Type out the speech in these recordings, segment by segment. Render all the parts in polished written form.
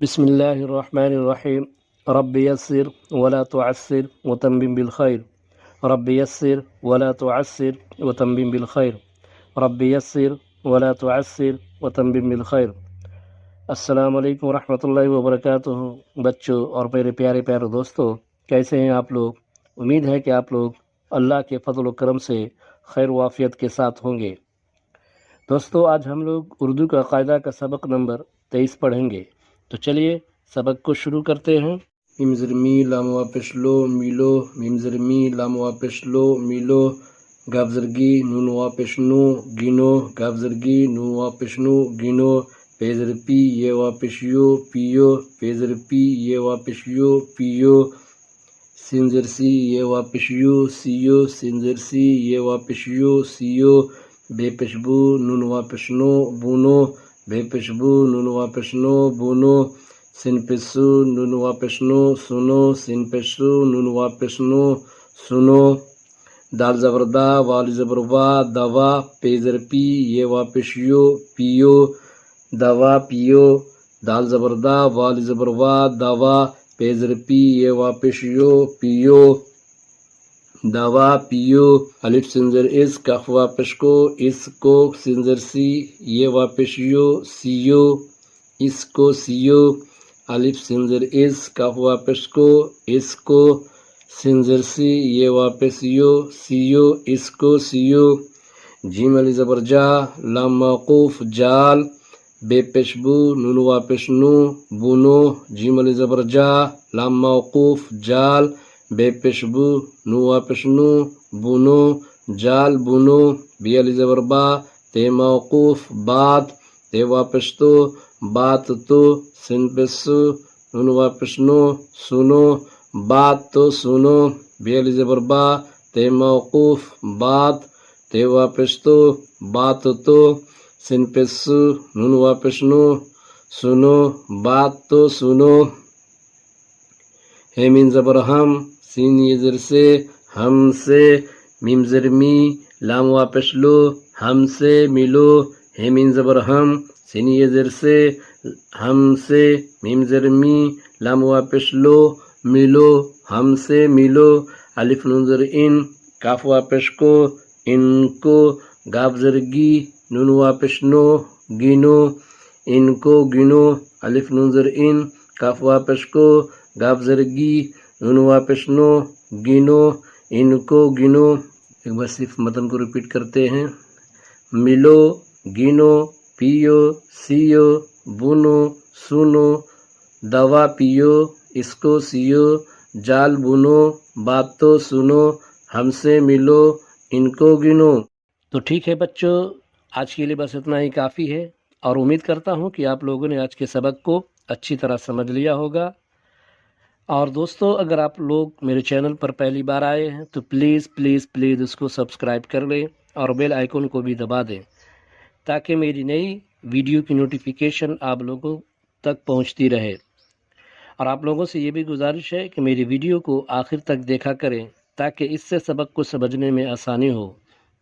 بسم الله الرحمن الرحيم. رب يسر ولا تعسر وتمم بالخير. رب يسر ولا تعسر وتمم بالخير. رب يسر ولا تعسر وتمم بالخير. السلام علیکم ورحمۃ اللہ وبرکاتہ. بچوں اور میرے پیارے پیارے دوستوں، کیسے ہیں آپ لوگ؟ امید ہے کہ آپ لوگ اللہ کے فضل و کرم سے خیر و عافیت کے ساتھ ہوں گے. دوستوں، آج ہم لوگ اردو کا قاعدہ کا سبق نمبر 23 پڑھیں گے. تو چلیے سبق کو شروع کرتے ہیں. میم زر می لام واپس لو میلو، میم زر می لام واپس لو میلو، گاف زرگی نون واپس نو گینو، گاف زرگی نون واپس نو گینو، پیزر پی یہ واپس یو پیو، پیزر پی یہ واپس یو پیو، سنزر سی یہ واپس یو سیو، سنزر سی یہ واپس یو سیو، بے پشبو نون واپس نو بونو، بے پشبو نون واپس نو بونو، سن پسو نون واپس نو سنو، سن پسو نون واپس نو سنو، دال زبردہ وال زبروا دوا، پیزر پی یہ واپس یو پیو، دوا پیو، دال زبردہ وال زبروا دوا، پیزر پی یہ واپس یو پیو، دوا پیو، الف سنزر اس کف واپس کو سنزر سی یہ واپس یو سیو، اس کو سیو، الف سنزر اس کف واپس کو سنزر سی یہ واپس یو سیو، اس کو سیو، جیم علی زبر جا لام موقوف جال، بے پشبو نون واپس نو بونو، جیم علی زبر جا لام موقوف جال، بے پشبو نو واپس نو بونو جال بونو، بی علی زبر با تے موقوف بات، تے واپس تو بات تو، سن پسو نون واپس نو سنو بات تو سنو، بی علی زبر با تے موقوف بات، تے واپس تو بات تو، سن پسو نون واپس نو سنو بات تو سنو، ہے مین زبر ہم سین یہ زر سے ہم سے، میم زر می لام واپس لو ہم سے ملو، ہے مین زبر ہم سین یہ زر سے ہم سے، میم زر می لام واپس لو ملو ہم سے ملو، الف نون زر ان کاف واپس کو ان کو، گاف زرگی نون واپس نو گینو، ان کو گنو، الف نون زر ان کاف واپس کو گاف زرگی نون واپس نو گنو، ان کو گنو. ایک بار صرف متن کو ریپیٹ کرتے ہیں. ملو گنو پیو سیو بونو سنو، دوا پیو اس کو سیو، جال بونو بات تو سنو، ہم سے ملو ان کو گنو. تو ٹھیک ہے بچوں، آج کے لیے بس اتنا ہی کافی ہے، اور امید کرتا ہوں کہ آپ لوگوں نے آج کے سبق کو اچھی طرح سمجھ لیا ہوگا. اور دوستو، اگر آپ لوگ میرے چینل پر پہلی بار آئے ہیں تو پلیز پلیز پلیز اس کو سبسکرائب کر لیں اور بیل آئیکن کو بھی دبا دیں، تاکہ میری نئی ویڈیو کی نوٹیفیکیشن آپ لوگوں تک پہنچتی رہے. اور آپ لوگوں سے یہ بھی گزارش ہے کہ میری ویڈیو کو آخر تک دیکھا کریں، تاکہ اس سے سبق کو سمجھنے میں آسانی ہو.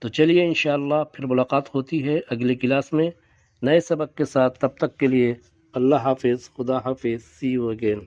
تو چلیے انشاءاللہ پھر ملاقات ہوتی ہے اگلی کلاس میں نئے سبق کے ساتھ. تب تک کے لیے اللہ حافظ، خدا حافظ، سی یو اگین.